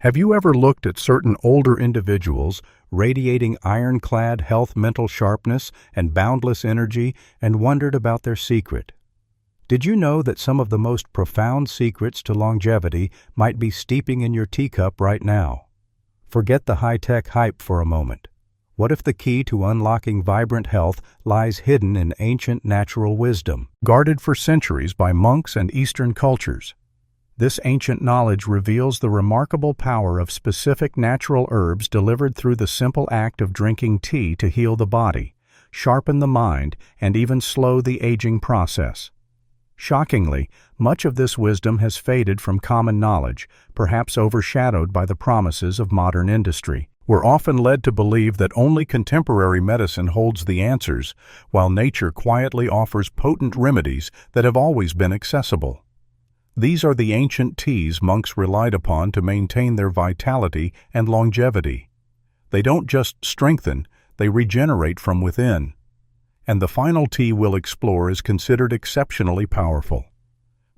Have you ever looked at certain older individuals radiating ironclad health, mental sharpness, and boundless energy and wondered about their secret? Did you know that some of the most profound secrets to longevity might be steeping in your teacup right now? Forget the high-tech hype for a moment. What if the key to unlocking vibrant health lies hidden in ancient natural wisdom, guarded for centuries by monks and Eastern cultures? This ancient knowledge reveals the remarkable power of specific natural herbs delivered through the simple act of drinking tea to heal the body, sharpen the mind, and even slow the aging process. Shockingly, much of this wisdom has faded from common knowledge, perhaps overshadowed by the promises of modern industry. We're often led to believe that only contemporary medicine holds the answers, while nature quietly offers potent remedies that have always been accessible. These are the ancient teas monks relied upon to maintain their vitality and longevity. They don't just strengthen, they regenerate from within. And the final tea we'll explore is considered exceptionally powerful.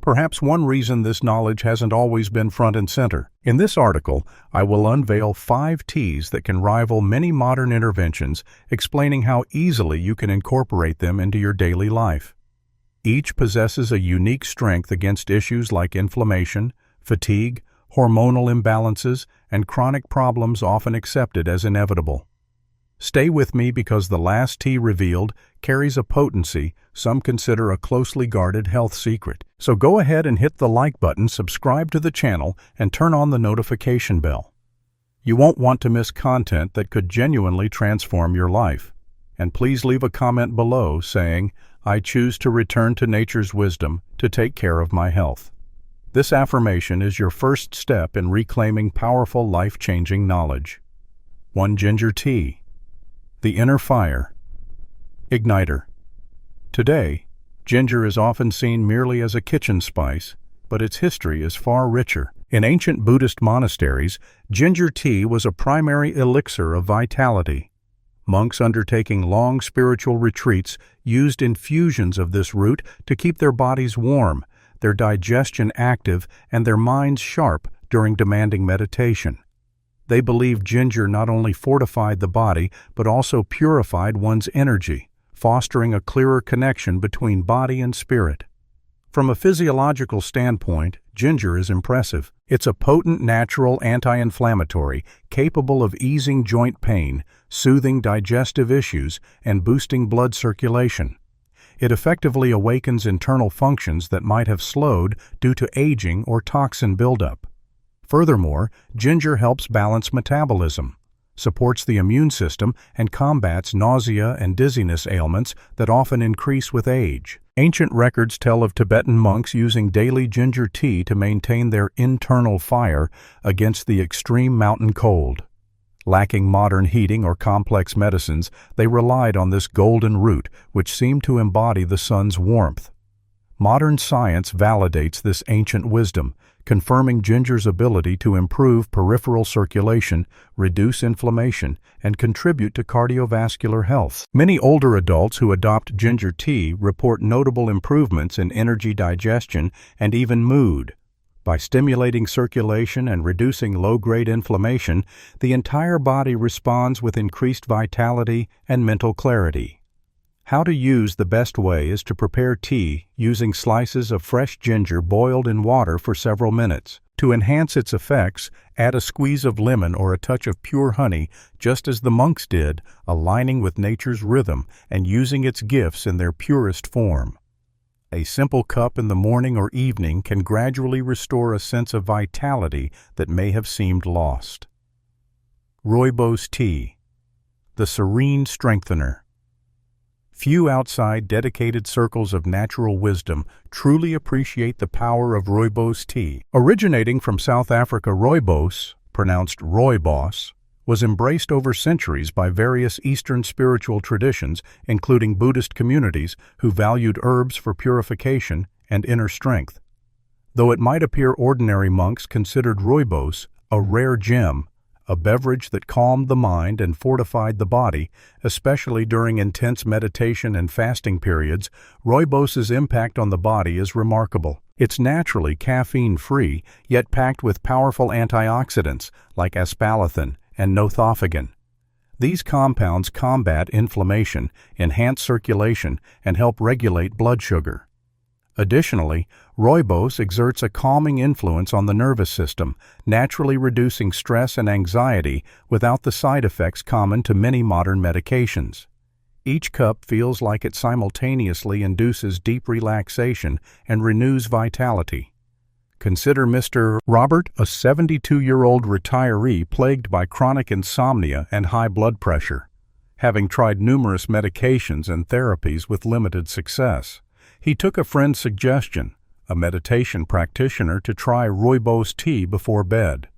Perhaps one reason this knowledge hasn't always been front and center. In this article, I will unveil 5 teas that can rival many modern interventions, explaining how easily you can incorporate them into your daily life. Each possesses a unique strength against issues like inflammation, fatigue, hormonal imbalances, and chronic problems often accepted as inevitable. Stay with me because the last tea revealed carries a potency some consider a closely guarded health secret. So go ahead and hit the like button, subscribe to the channel, and turn on the notification bell. You won't want to miss content that could genuinely transform your life. And please leave a comment below saying, "I choose to return to nature's wisdom to take care of my health." This affirmation is your first step in reclaiming powerful, life-changing knowledge. 1. Ginger tea. The inner fire. Igniter. Today, ginger is often seen merely as a kitchen spice, but its history is far richer. In ancient Buddhist monasteries, ginger tea was a primary elixir of vitality. Monks undertaking long spiritual retreats used infusions of this root to keep their bodies warm, their digestion active, and their minds sharp during demanding meditation. They believed ginger not only fortified the body, but also purified one's energy, fostering a clearer connection between body and spirit. From a physiological standpoint, ginger is impressive. It's a potent natural anti-inflammatory, capable of easing joint pain, soothing digestive issues, and boosting blood circulation. It effectively awakens internal functions that might have slowed due to aging or toxin buildup. Furthermore, ginger helps balance metabolism, supports the immune system, and combats nausea and dizziness ailments that often increase with age. Ancient records tell of Tibetan monks using daily ginger tea to maintain their internal fire against the extreme mountain cold. Lacking modern heating or complex medicines, they relied on this golden root, which seemed to embody the sun's warmth. Modern science validates this ancient wisdom, confirming ginger's ability to improve peripheral circulation, reduce inflammation, and contribute to cardiovascular health. Many older adults who adopt ginger tea report notable improvements in energy, digestion, and even mood. By stimulating circulation and reducing low-grade inflammation, the entire body responds with increased vitality and mental clarity. How to use the best way is to prepare tea using slices of fresh ginger boiled in water for several minutes. To enhance its effects, add a squeeze of lemon or a touch of pure honey, just as the monks did, aligning with nature's rhythm and using its gifts in their purest form. A simple cup in the morning or evening can gradually restore a sense of vitality that may have seemed lost. Rooibos tea. The serene strengthener. Few outside dedicated circles of natural wisdom truly appreciate the power of rooibos tea. Originating from South Africa, rooibos, pronounced rooibos, was embraced over centuries by various Eastern spiritual traditions, including Buddhist communities who valued herbs for purification and inner strength. Though it might appear ordinary, monks considered rooibos a rare gem, a beverage that calmed the mind and fortified the body, especially during intense meditation and fasting periods. Rooibos's impact on the body is remarkable. It's naturally caffeine-free, yet packed with powerful antioxidants like aspartame and nothofagin. These compounds combat inflammation, enhance circulation, and help regulate blood sugar. Additionally, rooibos exerts a calming influence on the nervous system, naturally reducing stress and anxiety without the side effects common to many modern medications. Each cup feels like it simultaneously induces deep relaxation and renews vitality. Consider Mr. Robert, a 72-year-old retiree plagued by chronic insomnia and high blood pressure. Having tried numerous medications and therapies with limited success, he took a friend's suggestion, a meditation practitioner, to try rooibos tea before bed.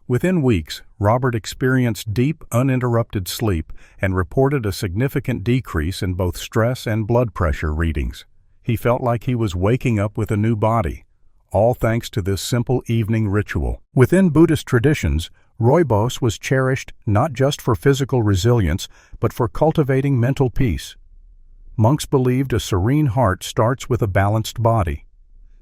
Within weeks, Robert experienced deep, uninterrupted sleep and reported a significant decrease in both stress and blood pressure readings. He felt like he was waking up with a new body, all thanks to this simple evening ritual. Within Buddhist traditions, rooibos was cherished not just for physical resilience, but for cultivating mental peace. Monks believed a serene heart starts with a balanced body.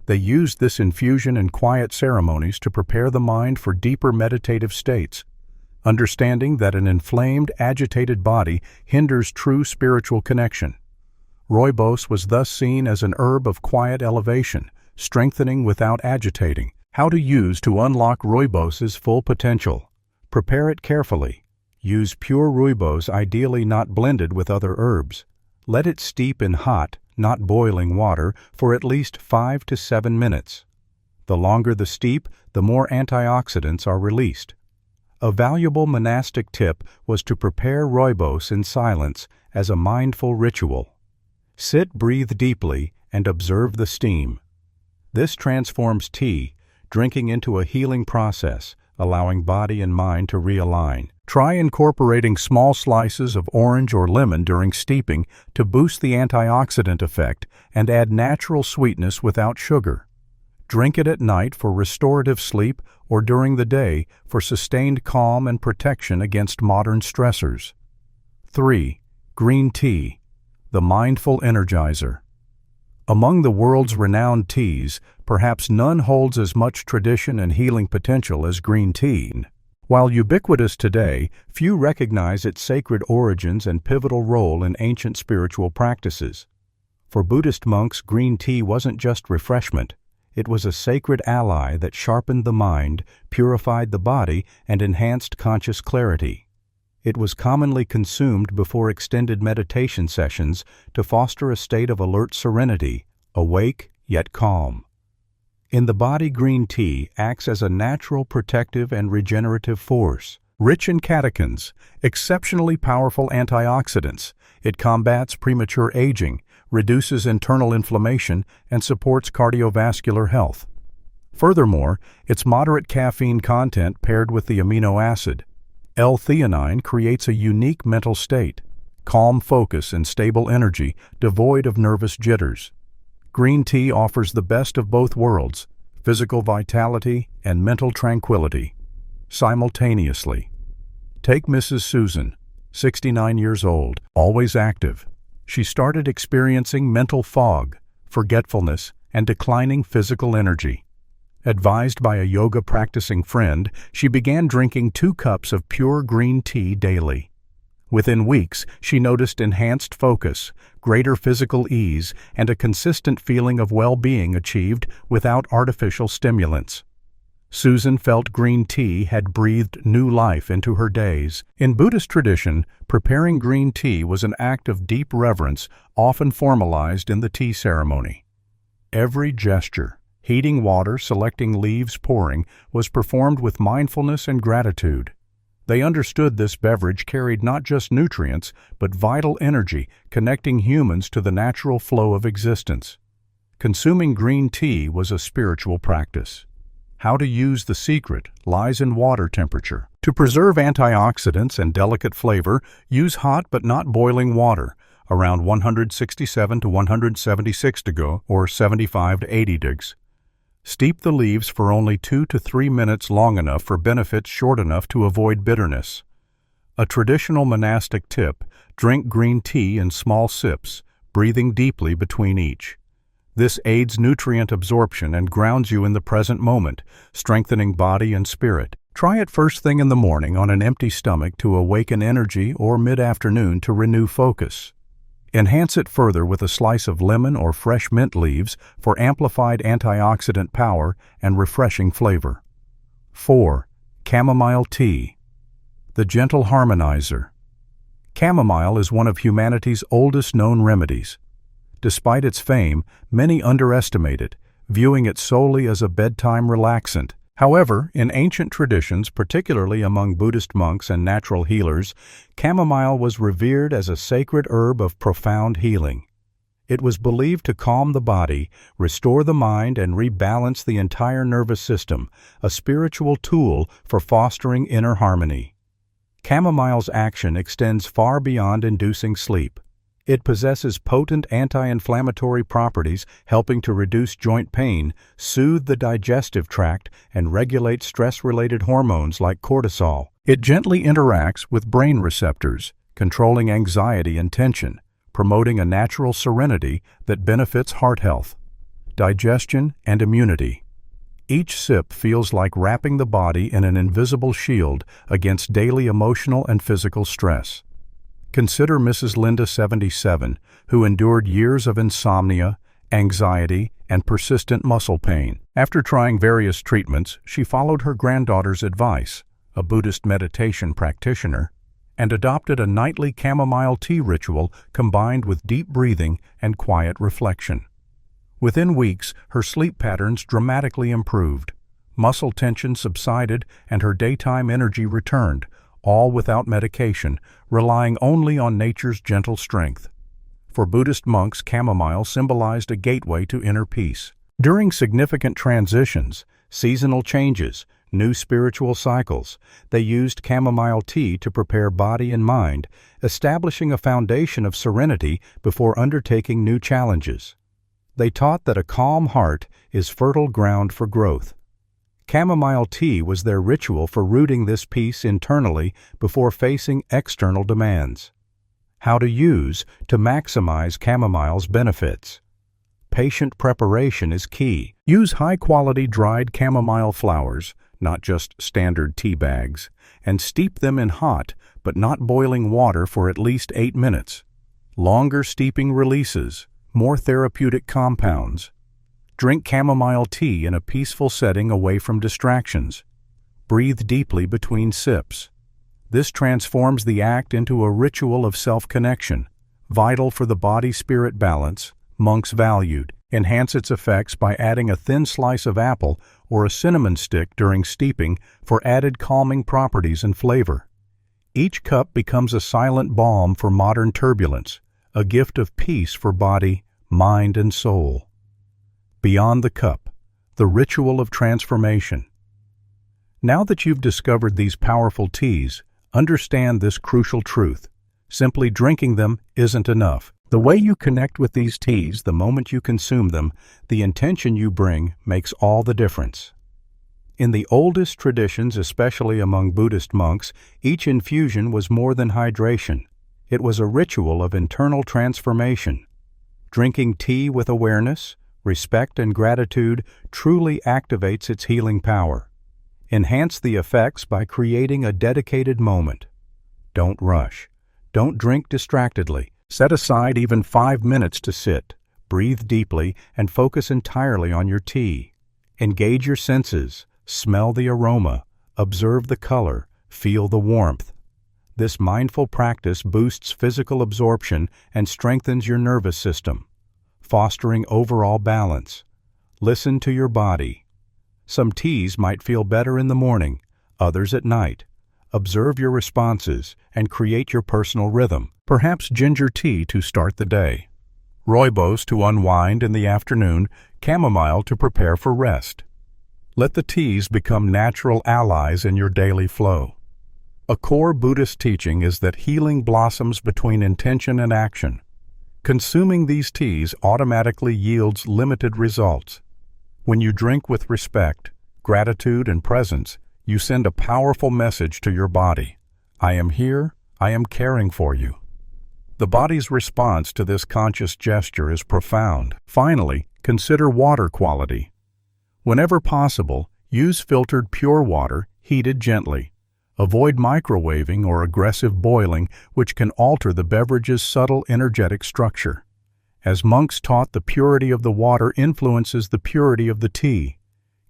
They used this infusion in quiet ceremonies to prepare the mind for deeper meditative states, understanding that an inflamed, agitated body hinders true spiritual connection. Rooibos was thus seen as an herb of quiet elevation, strengthening without agitating. How to use to unlock rooibos's full potential. Prepare it carefully. Use pure rooibos, ideally not blended with other herbs. Let it steep in hot, not boiling water for at least 5 to 7 minutes. The longer the steep, the more antioxidants are released. A valuable monastic tip was to prepare rooibos in silence as a mindful ritual. Sit, breathe deeply, and observe the steam. This transforms tea, drinking into a healing process, allowing body and mind to realign. Try incorporating small slices of orange or lemon during steeping to boost the antioxidant effect and add natural sweetness without sugar. Drink it at night for restorative sleep or during the day for sustained calm and protection against modern stressors. 3. Green tea, the mindful energizer. Among the world's renowned teas, perhaps none holds as much tradition and healing potential as green tea. While ubiquitous today, few recognize its sacred origins and pivotal role in ancient spiritual practices. For Buddhist monks, green tea wasn't just refreshment. It was a sacred ally that sharpened the mind, purified the body, and enhanced conscious clarity. It was commonly consumed before extended meditation sessions to foster a state of alert serenity, awake yet calm. In the body, green tea acts as a natural protective and regenerative force. Rich in catechins, exceptionally powerful antioxidants, it combats premature aging, reduces internal inflammation, and supports cardiovascular health. Furthermore, its moderate caffeine content paired with the amino acid L-theanine creates a unique mental state, calm focus and stable energy, devoid of nervous jitters. Green tea offers the best of both worlds, physical vitality and mental tranquility, simultaneously. Take Mrs. Susan, 69 years old, always active. She started experiencing mental fog, forgetfulness, and declining physical energy. Advised by a yoga-practicing friend, she began drinking 2 cups of pure green tea daily. Within weeks, she noticed enhanced focus, greater physical ease, and a consistent feeling of well-being achieved without artificial stimulants. Susan felt green tea had breathed new life into her days. In Buddhist tradition, preparing green tea was an act of deep reverence, often formalized in the tea ceremony. Every gesture, heating water, selecting leaves, pouring, was performed with mindfulness and gratitude. They understood this beverage carried not just nutrients, but vital energy, connecting humans to the natural flow of existence. Consuming green tea was a spiritual practice. How to use the secret lies in water temperature. To preserve antioxidants and delicate flavor, use hot but not boiling water, around 167 to 176 degrees or 75 to 80 degrees. Steep the leaves for only 2 to 3 minutes, long enough for benefits, short enough to avoid bitterness. A traditional monastic tip: drink green tea in small sips, breathing deeply between each. This aids nutrient absorption and grounds you in the present moment, strengthening body and spirit. Try it first thing in the morning on an empty stomach to awaken energy or mid-afternoon to renew focus. Enhance it further with a slice of lemon or fresh mint leaves for amplified antioxidant power and refreshing flavor. 4. Chamomile tea. The gentle harmonizer. Chamomile is one of humanity's oldest known remedies. Despite its fame, many underestimate it, viewing it solely as a bedtime relaxant. However, in ancient traditions, particularly among Buddhist monks and natural healers, chamomile was revered as a sacred herb of profound healing. It was believed to calm the body, restore the mind, and rebalance the entire nervous system, a spiritual tool for fostering inner harmony. Chamomile's action extends far beyond inducing sleep. It possesses potent anti-inflammatory properties, helping to reduce joint pain, soothe the digestive tract, and regulate stress-related hormones like cortisol. It gently interacts with brain receptors, controlling anxiety and tension, promoting a natural serenity that benefits heart health, digestion, and immunity. Each sip feels like wrapping the body in an invisible shield against daily emotional and physical stress. Consider Mrs. Linda, 77, who endured years of insomnia, anxiety, and persistent muscle pain. After trying various treatments, she followed her granddaughter's advice, a Buddhist meditation practitioner, and adopted a nightly chamomile tea ritual combined with deep breathing and quiet reflection. Within weeks, her sleep patterns dramatically improved. Muscle tension subsided and her daytime energy returned, all without medication, relying only on nature's gentle strength. For Buddhist monks, chamomile symbolized a gateway to inner peace. During significant transitions, seasonal changes, new spiritual cycles, they used chamomile tea to prepare body and mind, establishing a foundation of serenity before undertaking new challenges. They taught that a calm heart is fertile ground for growth. Chamomile tea was their ritual for rooting this peace internally before facing external demands. How to use to maximize chamomile's benefits. Patient preparation is key. Use high-quality dried chamomile flowers, not just standard tea bags, and steep them in hot but not boiling water for at least 8 minutes. Longer steeping releases more therapeutic compounds. Drink chamomile tea in a peaceful setting away from distractions. Breathe deeply between sips. This transforms the act into a ritual of self-connection, vital for the body-spirit balance monks valued. Enhance its effects by adding a thin slice of apple or a cinnamon stick during steeping for added calming properties and flavor. Each cup becomes a silent balm for modern turbulence, a gift of peace for body, mind, and soul. Beyond the cup, the ritual of transformation. Now that you've discovered these powerful teas, understand this crucial truth. Simply drinking them isn't enough. The way you connect with these teas, the moment you consume them, the intention you bring makes all the difference. In the oldest traditions, especially among Buddhist monks, each infusion was more than hydration. It was a ritual of internal transformation. Drinking tea with awareness, respect, and gratitude truly activates its healing power. Enhance the effects by creating a dedicated moment. Don't rush. Don't drink distractedly. Set aside even 5 minutes to sit, breathe deeply, and focus entirely on your tea. Engage your senses. Smell the aroma, observe the color, feel the warmth. This mindful practice boosts physical absorption and strengthens your nervous system, fostering overall balance. Listen to your body. Some teas might feel better in the morning, others at night. Observe your responses and create your personal rhythm. Perhaps ginger tea to start the day, rooibos to unwind in the afternoon, chamomile to prepare for rest. Let the teas become natural allies in your daily flow. A core Buddhist teaching is that healing blossoms between intention and action. Consuming these teas automatically yields limited results. When you drink with respect, gratitude, and presence, you send a powerful message to your body. I am here, I am caring for you. The body's response to this conscious gesture is profound. Finally, Consider water quality. Whenever possible, use filtered pure water, heated gently. Avoid microwaving or aggressive boiling, which can alter the beverage's subtle energetic structure. As monks taught, the purity of the water influences the purity of the tea.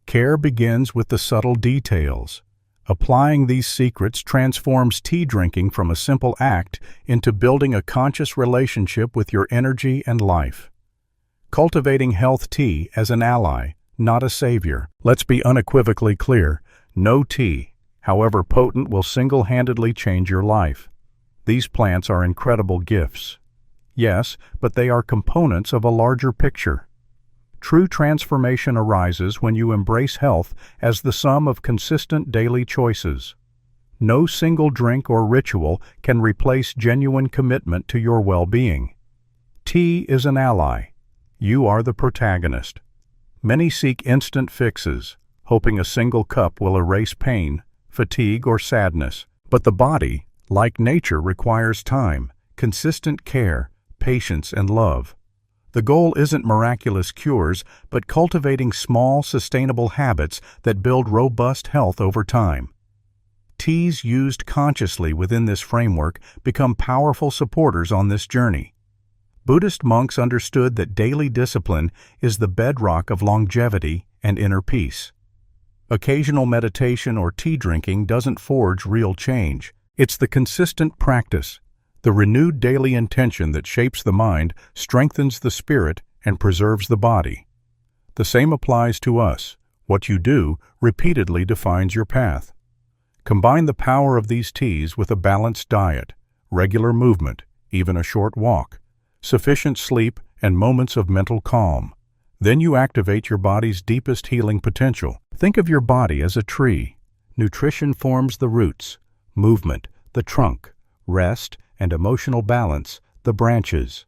Care begins with the subtle details. Applying these secrets transforms tea drinking from a simple act into building a conscious relationship with your energy and life. Cultivating health tea as an ally, not a savior. Let's be unequivocally clear. No tea, however potent, will single-handedly change your life. These plants are incredible gifts. Yes, but they are components of a larger picture. True transformation arises when you embrace health as the sum of consistent daily choices. No single drink or ritual can replace genuine commitment to your well-being. Tea is an ally. You are the protagonist. Many seek instant fixes, hoping a single cup will erase pain, fatigue, or sadness. But the body, like nature, requires time, consistent care, patience, and love. The goal isn't miraculous cures, but cultivating small, sustainable habits that build robust health over time. Teas used consciously within this framework become powerful supporters on this journey. Buddhist monks understood that daily discipline is the bedrock of longevity and inner peace. Occasional meditation or tea drinking doesn't forge real change. It's the consistent practice, the renewed daily intention that shapes the mind, strengthens the spirit, and preserves the body. The same applies to us. What you do repeatedly defines your path. Combine the power of these teas with a balanced diet, regular movement, even a short walk, sufficient sleep, and moments of mental calm. Then you activate your body's deepest healing potential. Think of your body as a tree. Nutrition forms the roots, movement, the trunk, rest, and emotional balance, the branches.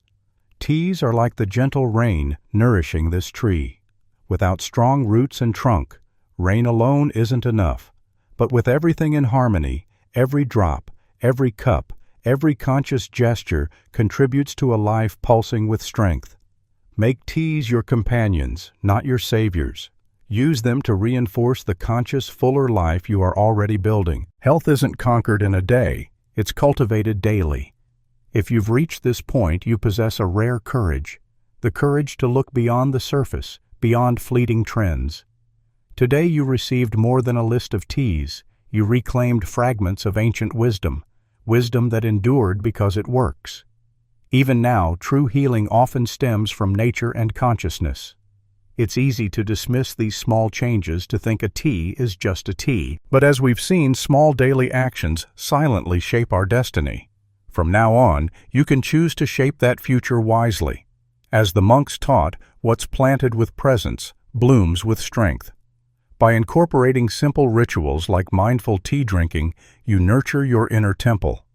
Teas are like the gentle rain nourishing this tree. Without strong roots and trunk, rain alone isn't enough. But with everything in harmony, every drop, every cup, every conscious gesture contributes to a life pulsing with strength. Make teas your companions, not your saviors. Use them to reinforce the conscious, fuller life you are already building. Health isn't conquered in a day. It's cultivated daily. If you've reached this point, you possess a rare courage, the courage to look beyond the surface, beyond fleeting trends. Today you received more than a list of teas. You reclaimed fragments of ancient wisdom, wisdom that endured because it works. Even now, true healing often stems from nature and consciousness. It's easy to dismiss these small changes, to think a tea is just a tea. But as we've seen, small daily actions silently shape our destiny. From now on, you can choose to shape that future wisely. As the monks taught, what's planted with presence blooms with strength. By incorporating simple rituals like mindful tea drinking, you nurture your inner temple.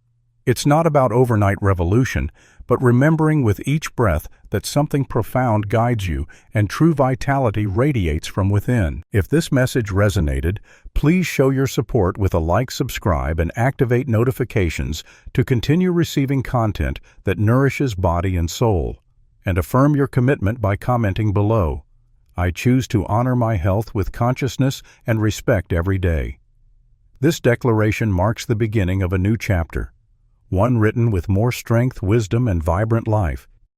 It's not about overnight revolution, but remembering with each breath that something profound guides you and true vitality radiates from within. If this message resonated, please show your support with a like, subscribe, and activate notifications to continue receiving content that nourishes body and soul. And affirm your commitment by commenting below. I choose to honor my health with consciousness and respect every day. This declaration marks the beginning of a new chapter, one written with more strength, wisdom, and vibrant life.